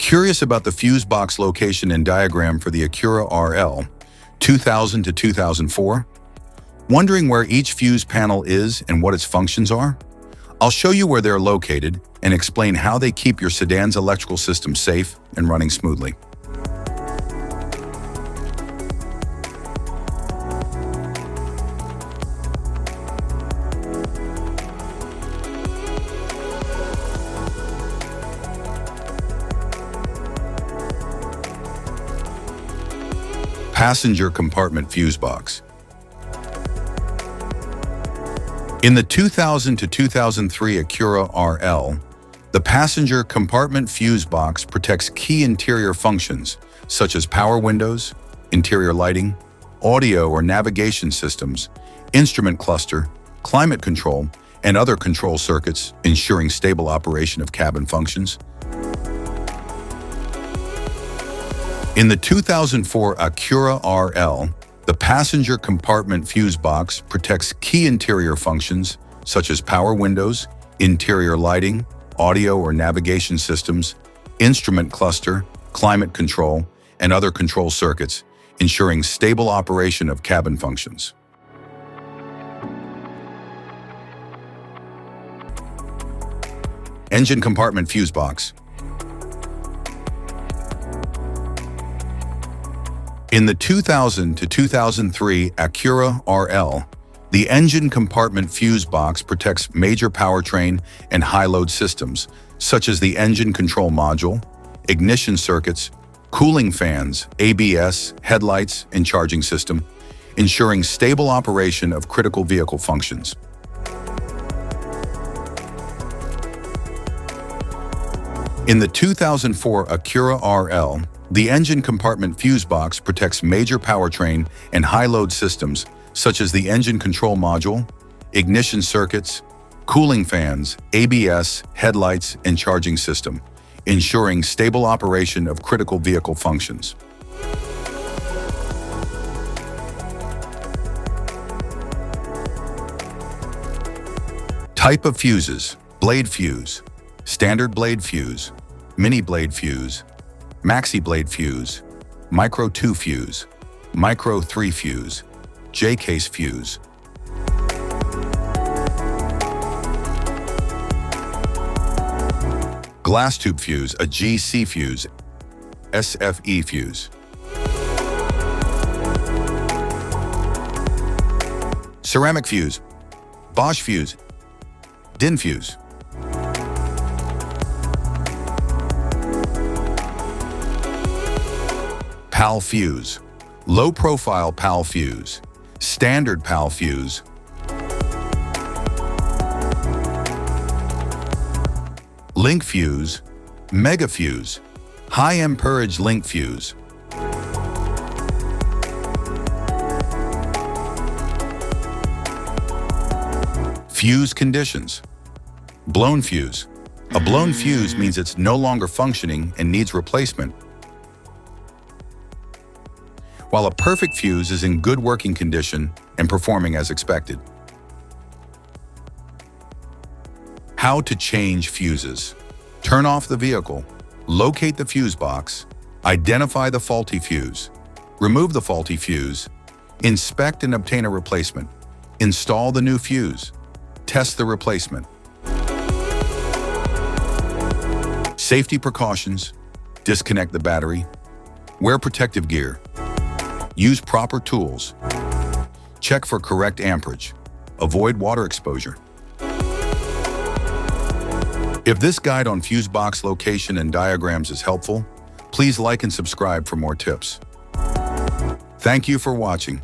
Curious about the fuse box location and diagram for the Acura RL 2000 to 2004? Wondering where each fuse panel is and what its functions are? I'll show you where they're located and explain how they keep your sedan's electrical system safe and running smoothly. Passenger compartment fuse box. In the 2000 to 2003 Acura RL, the passenger compartment fuse box protects key interior functions such as power windows, interior lighting, audio or navigation systems, instrument cluster, climate control, and other control circuits, ensuring stable operation of cabin functions. In the 2004 Acura RL, the passenger compartment fuse box protects key interior functions such as power windows, interior lighting, audio or navigation systems, instrument cluster, climate control, and other control circuits, ensuring stable operation of cabin functions. Engine compartment fuse box. In the 2000 to 2003 Acura RL, the engine compartment fuse box protects major powertrain and high-load systems, such as the engine control module, ignition circuits, cooling fans, ABS, headlights, and charging system, ensuring stable operation of critical vehicle functions. In the 2004 Acura RL, the engine compartment fuse box protects major powertrain and high-load systems, such as the engine control module, ignition circuits, cooling fans, ABS, headlights, and charging system, ensuring stable operation of critical vehicle functions. Type of fuses: blade fuse, standard blade fuse, mini blade fuse, maxi blade fuse, micro 2 fuse, micro 3 fuse, J-case fuse. Glass tube fuse, a GC fuse, SFE fuse. Ceramic fuse, Bosch fuse, DIN fuse. PAL fuse, low-profile PAL fuse, standard PAL fuse, link fuse, mega fuse, high amperage link fuse. Fuse conditions. Blown fuse. A blown fuse means it's no longer functioning and needs replacement, while a perfect fuse is in good working condition and performing as expected. How to change fuses. Turn off the vehicle, locate the fuse box, identify the faulty fuse, remove the faulty fuse, inspect and obtain a replacement, install the new fuse, test the replacement. Safety precautions: disconnect the battery, wear protective gear, use proper tools, check for correct amperage, avoid water exposure. If this guide on fuse box location and diagrams is helpful, please like and subscribe for more tips. Thank you for watching.